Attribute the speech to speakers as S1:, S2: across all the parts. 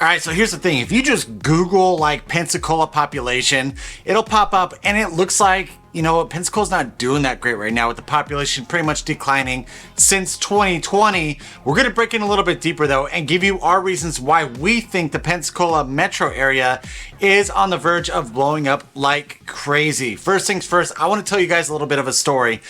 S1: All right, so here's the thing. If you just Google like Pensacola population, it'll pop up and it looks like, you know, Pensacola's not doing that great right now with the population pretty much declining since 2020. We're going to break in a little bit deeper though and give you our reasons why we think the Pensacola metro area is on the verge of blowing up like crazy. First things first, I want to tell you guys a little bit of a story.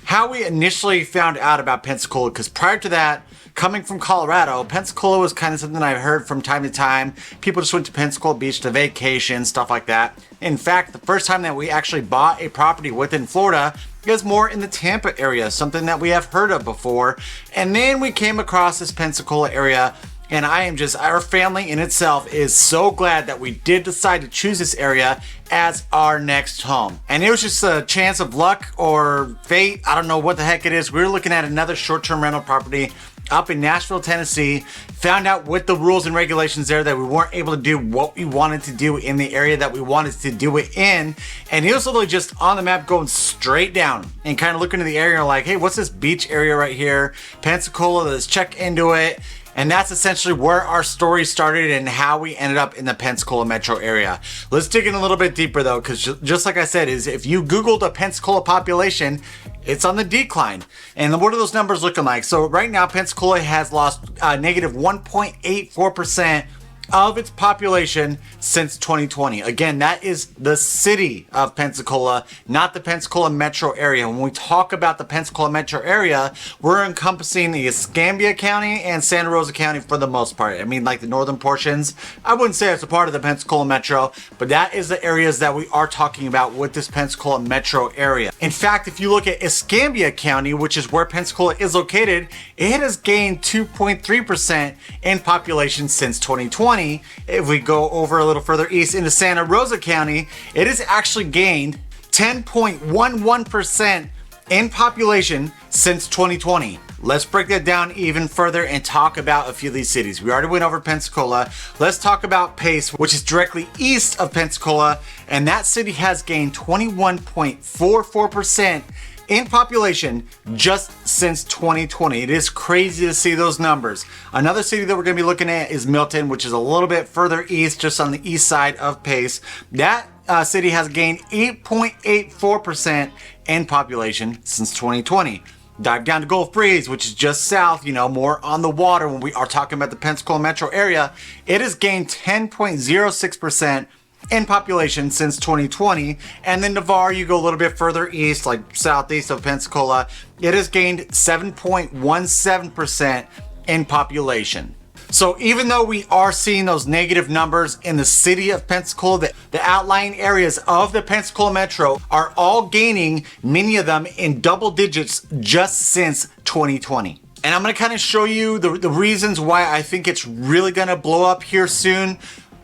S1: How we initially found out about Pensacola, because prior to that, coming from Colorado, Pensacola was kind of something I've heard from time to time. People just went to Pensacola Beach to vacation, stuff like that. In fact, the first time that we actually bought a property within Florida is more in the Tampa area, something that we have heard of before. And then we came across this Pensacola area, and our family in itself is so glad that we did decide to choose this area as our next home. And it was just a chance of luck or fate. I don't know what the heck it is. We were looking at another short-term rental property up in Nashville, Tennessee, found out with the rules and regulations there that we weren't able to do what we wanted to do in the area that we wanted to do it in. And it was literally just on the map going straight down and kind of looking at the area like, hey, what's this beach area right here? Pensacola, let's check into it. And that's essentially where our story started and how we ended up in the Pensacola metro area. Let's dig in a little bit deeper though, because just like I said, is if you Googled a Pensacola population, it's on the decline. And what are those numbers looking like? So right now, Pensacola has lost negative 1.84% of its population since 2020. Again, that is the city of Pensacola, not the Pensacola metro area. When we talk about the Pensacola metro area, we're encompassing the Escambia County and Santa Rosa County for the most part. I mean, like the northern portions, I wouldn't say it's a part of the Pensacola metro, but that is the areas that we are talking about with this Pensacola metro area. In fact, if you look at Escambia County, which is where Pensacola is located, it has gained 2.3% in population since 2020. If we go over a little further east into Santa Rosa County, it has actually gained 10.11% in population since 2020. Let's break that down even further and talk about a few of these cities. We already went over Pensacola. Let's talk about Pace, which is directly east of Pensacola, and that city has gained 21.44% in population just since 2020. It is crazy to see those numbers. Another city that we're going to be looking at is Milton, which is a little bit further east, just on the east side of Pace. That city has gained 8.84% in population since 2020. Dive down to Gulf Breeze, which is just south, you know, more on the water when we are talking about the Pensacola metro area. It has gained 10.06% in population since 2020. And then Navarre, you go a little bit further east, like southeast of Pensacola, it has gained 7.17% in population. So even though we are seeing those negative numbers in the city of Pensacola, the outlying areas of the Pensacola metro are all gaining, many of them in double digits just since 2020. And I'm going to kind of show you the reasons why I think it's really going to blow up here soon.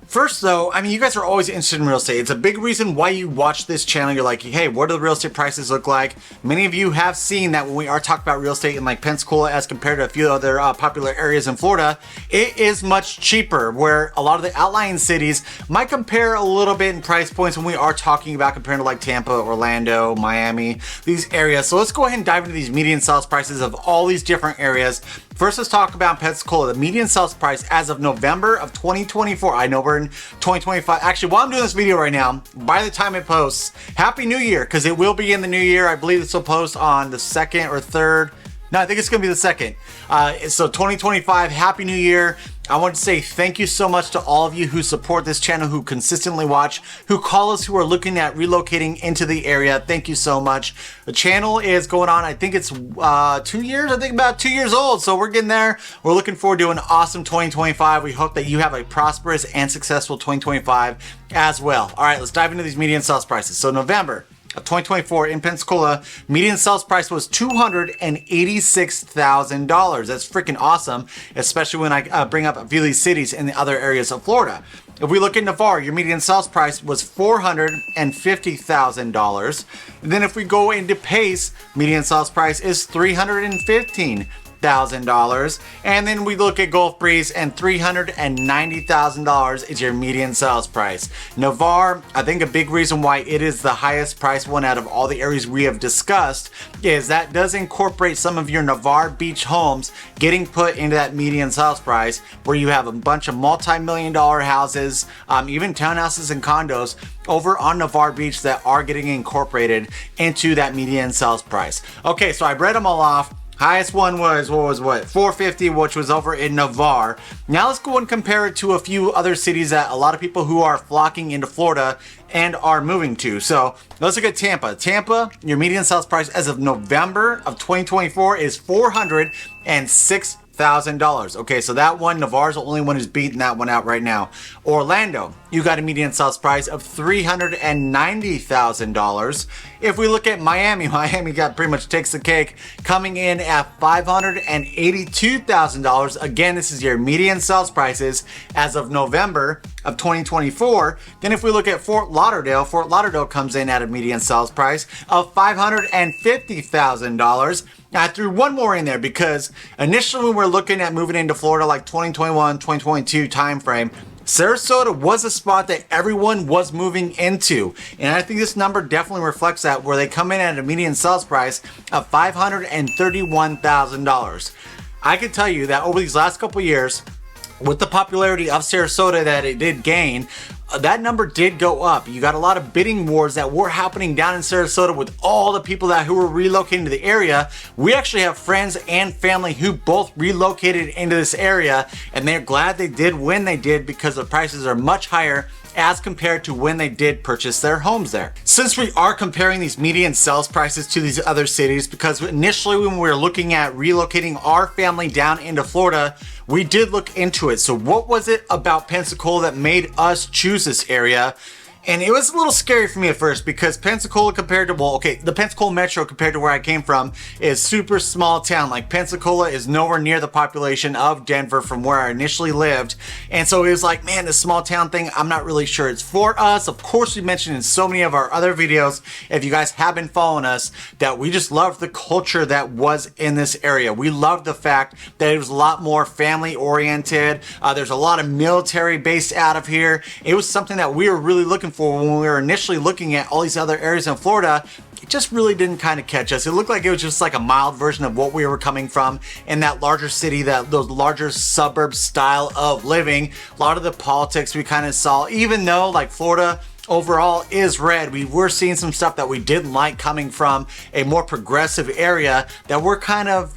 S1: First though, I mean, you guys are always interested in real estate. It's a big reason why you watch this channel. You're like, hey, what do the real estate prices look like? Many of you have seen that when we are talking about real estate in like Pensacola as compared to a few other popular areas in Florida, it is much cheaper, where a lot of the outlying cities might compare a little bit in price points when we are talking about comparing to like Tampa, Orlando, Miami, these areas. So let's go ahead and dive into these median sales prices of all these different areas. First, let's talk about Pensacola. The median sales price as of November of 2024. I know we're in 2025. Actually, while I'm doing this video right now, by the time it posts, Happy New Year, because it will be in the new year. I believe this will post on the 2nd or 3rd. No, I think it's going to be the 2nd. So 2025, Happy New Year. I want to say thank you so much to all of you who support this channel, who consistently watch, who call us, who are looking at relocating into the area. Thank you so much. The channel is going on, I think it's 2 years, I think about 2 years old. So we're getting there. We're looking forward to an awesome 2025. We hope that you have a prosperous and successful 2025 as well. All right, let's dive into these median sales prices. So November of 2024 in Pensacola, median sales price was $286,000. That's freaking awesome, especially when I bring up a few of these cities in the other areas of Florida. If we look at Navarre, your median sales price was $450,000. Then if we go into Pace, median sales price is $315,000. $350,000. And then we look at Gulf Breeze, and $390,000 is your median sales price. Navarre, I think a big reason why it is the highest priced one out of all the areas we have discussed is that does incorporate some of your Navarre Beach homes getting put into that median sales price, where you have a bunch of multi-million-dollar houses, even townhouses and condos over on Navarre Beach that are getting incorporated into that median sales price. Okay, so I read them all off. Highest one was, what, 450, which was over in Navarre. Now let's go and compare it to a few other cities that a lot of people who are flocking into Florida and are moving to. So let's look at Tampa. Tampa, your median sales price as of November of 2024 is $406,000. Okay, so that one, Navarre's the only one who's beating that one out right now. Orlando, you got a median sales price of $390,000. If we look at Miami, Miami got pretty much takes the cake, coming in at $582,000. Again, this is your median sales prices as of November of 2024. Then if we look at Fort Lauderdale comes in at a median sales price of $550,000. I threw one more in there because initially when we're looking at moving into Florida, like 2021, 2022 timeframe, Sarasota was a spot that everyone was moving into. And I think this number definitely reflects that, where they come in at a median sales price of $531,000. I can tell you that over these last couple of years, with the popularity of Sarasota that it did gain, that number did go up. You got a lot of bidding wars that were happening down in Sarasota with all the people who were relocating to the area. We actually have friends and family who both relocated into this area, and they're glad they did when they did, because the prices are much higher as compared to when they did purchase their homes there. Since we are comparing these median sales prices to these other cities, because initially when we were looking at relocating our family down into Florida, we did look into it. So what was it about Pensacola that made us choose this area? And it was a little scary for me at first, because Pensacola compared to, the Pensacola Metro compared to where I came from is super small town. Like, Pensacola is nowhere near the population of Denver from where I initially lived. And so it was like, man, this small town thing, I'm not really sure it's for us. Of course, we mentioned in so many of our other videos, if you guys have been following us, that we just loved the culture that was in this area. We loved the fact that it was a lot more family oriented. There's a lot of military based out of here. It was something that we were really looking for when we were initially looking at all these other areas in Florida. It just really didn't kind of catch us. It looked like it was just like a mild version of what we were coming from in that larger city, those larger suburb style of living. A lot of the politics we kind of saw, even though like Florida overall is red, we were seeing some stuff that we didn't like coming from a more progressive area that we're kind of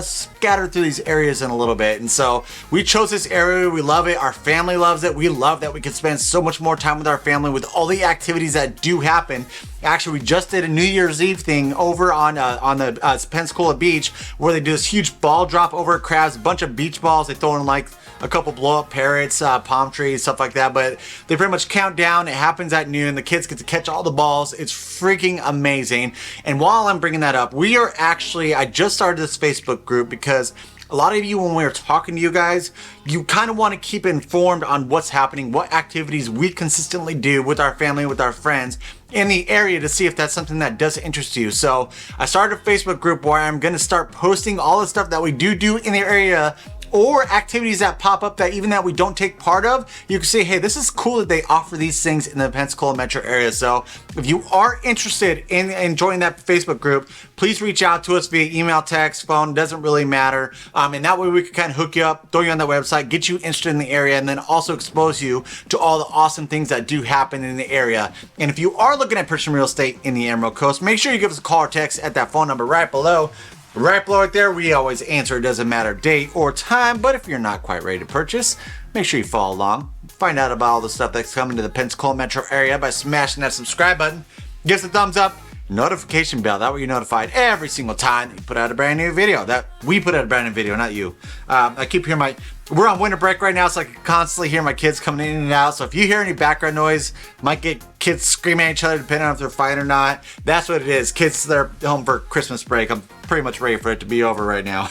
S1: scattered through these areas in a little bit. And so we chose this area. We love it. Our family loves it. We love that we can spend so much more time with our family with all the activities that do happen. Actually, we just did a New Year's Eve thing over on the Pensacola beach, where they do this huge ball drop over at crabs, a bunch of beach balls. They throw in like a couple blow up parrots, palm trees, stuff like that. But they pretty much count down. It happens at noon. The kids get to catch all the balls. It's freaking amazing. And while I'm bringing that up, I just started this Facebook group because a lot of you, when we're talking to you guys, you kind of want to keep informed on what's happening, what activities we consistently do with our family, with our friends in the area, to see if that's something that does interest you. So I started a Facebook group where I'm going to start posting all the stuff that we do in the area, or activities that pop up that even that we don't take part of. You can say, hey, this is cool that they offer these things in the Pensacola metro area. So if you are interested in joining that Facebook group, please reach out to us via email, text, phone, doesn't really matter. And that way we can kind of hook you up, throw you on the website, get you interested in the area, and then also expose you to all the awesome things that do happen in the area. And if you are looking at purchasing real estate in the Emerald Coast, make sure you give us a call or text at that phone number right below. Right below it there, we always answer. It doesn't matter date or time, but if you're not quite ready to purchase, make sure you follow along. Find out about all the stuff that's coming to the Pensacola metro area by smashing that subscribe button. Give us a thumbs up, notification bell. That way you're notified every single time that we put out a brand new video. Not you. I keep hearing we're on winter break right now, so I can constantly hear my kids coming in and out. So if you hear any background noise, might get kids screaming at each other depending on if they're fighting or not. That's what it is. Kids, they're home for Christmas break. I'm pretty much ready for it to be over right now.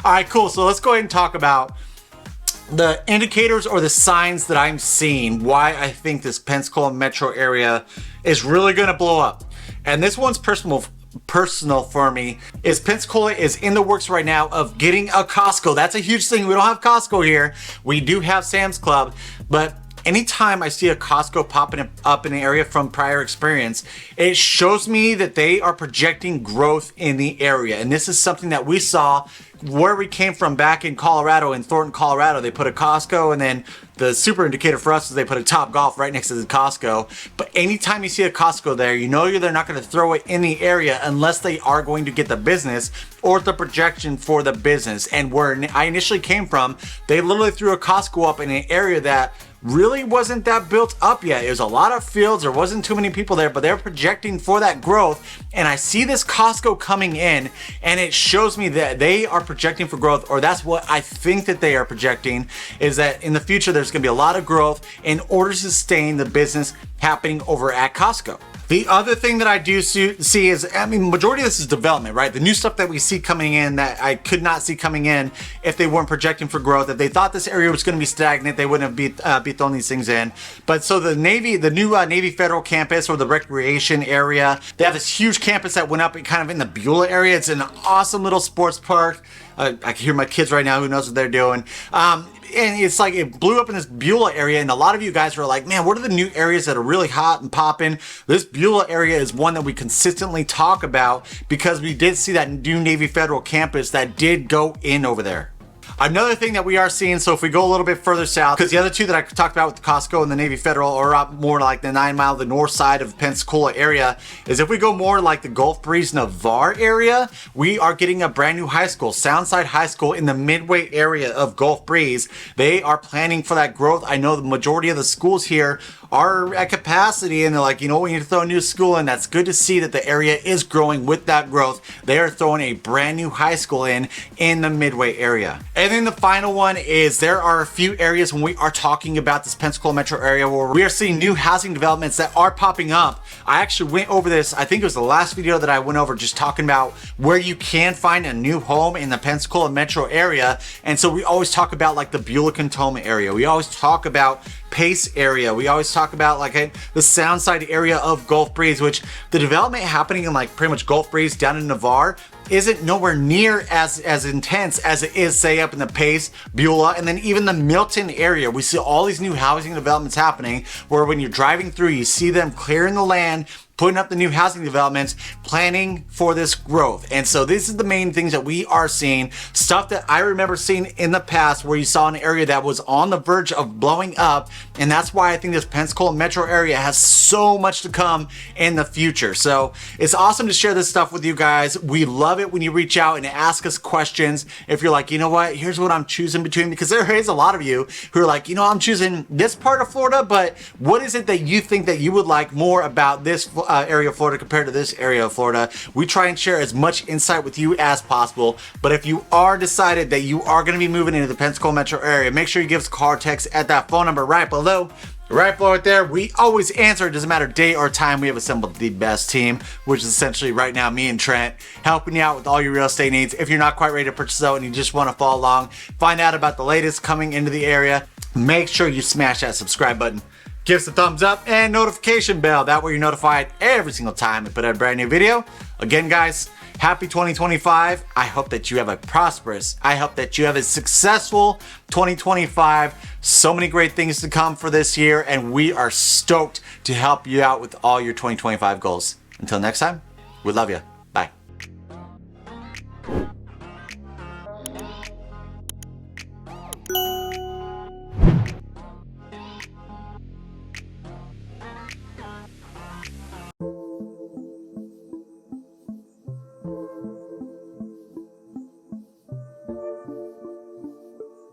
S1: All right, cool. So let's go ahead and talk about the indicators or the signs that I'm seeing why I think this Pensacola metro area is really going to blow up. And this one's personal for me is Pensacola is in the works right now of getting a Costco. That's a huge thing. We don't have Costco here. We do have Sam's Club, but anytime I see a Costco popping up in the area from prior experience, it shows me that they are projecting growth in the area. And this is something that we saw where we came from back in Colorado, in Thornton, Colorado. They put a Costco, and then the super indicator for us is they put a Top Golf right next to the Costco. But anytime you see a Costco there, you know they're not going to throw it in the area unless they are going to get the business or the projection for the business. And where I initially came from, they literally threw a Costco up in an area that really wasn't that built up yet. It was a lot of fields, there wasn't too many people there, but they're projecting for that growth. And I see this Costco coming in, and it shows me that they are projecting for growth, or that's what I think that they are projecting, is that in the future there's going to be a lot of growth in order to sustain the business happening over at Costco. The other thing that I do see is, I mean, majority of this is development, right? The new stuff that we see coming in that I could not see coming in if they weren't projecting for growth. If they thought this area was going to be stagnant, they wouldn't have be throwing these things in. But so the new Navy Federal campus, or the recreation area, they have this huge campus that went up kind of in the Beulah area. It's an awesome little sports park. I can hear my kids right now, who knows what they're doing. And it's like it blew up in this Beulah area, and a lot of you guys were like, man, what are the new areas that are really hot and popping? This Beulah area is one that we consistently talk about because we did see that new Navy Federal campus that did go in over there. Another thing that we are seeing, so if we go a little bit further south, because the other two that I talked about with Costco and the Navy Federal are up more like the 9 mile, the north side of the Pensacola area, is if we go more like the Gulf Breeze, Navarre area, we are getting a brand new high school, Soundside High School in the Midway area of Gulf Breeze. They are planning for that growth. I know the majority of the schools here are at capacity, and they're like, you know, we need to throw a new school in. That's good to see that the area is growing with that growth. They are throwing a brand new high school in the Midway area. And then the final one is there are a few areas when we are talking about this Pensacola metro area where we are seeing new housing developments that are popping up. I actually went over this, I think it was the last video that I went over, just talking about where you can find a new home in the Pensacola metro area. And so we always talk about like the Beulah-Contoma area. We always talk about Pace area. We always talk about like the Soundside area of Gulf Breeze, which the development happening in like pretty much Gulf Breeze down in Navarre isn't nowhere near as intense as it is, say, up in the Pace, Beulah, and then even the Milton area. We see all these new housing developments happening where when you're driving through, you see them clearing the land, putting up the new housing developments, planning for this growth. And so this is the main things that we are seeing, stuff that I remember seeing in the past where you saw an area that was on the verge of blowing up. And that's why I think this Pensacola metro area has so much to come in the future. So it's awesome to share this stuff with you guys. We love it when you reach out and ask us questions. If you're like, you know what, here's what I'm choosing between, because there is a lot of you who are like, you know, I'm choosing this part of Florida, but what is it that you think that you would like more about this area of Florida compared to this area of Florida? We try and share as much insight with you as possible. But if you are decided that you are going to be moving into the Pensacola metro area, make sure you give us a call or text at that phone number right below. Right below it there. We always answer. It doesn't matter day or time. We have assembled the best team, which is essentially right now me and Trent, helping you out with all your real estate needs. If you're not quite ready to purchase out and you just want to follow along, find out about the latest coming into the area, make sure you smash that subscribe button. Give us a thumbs up and notification bell. That way you're notified every single time we put out a brand new video. Again, guys, happy 2025. I hope that you have a prosperous, I hope that you have a successful 2025. So many great things to come for this year, and we are stoked to help you out with all your 2025 goals. Until next time, we love you.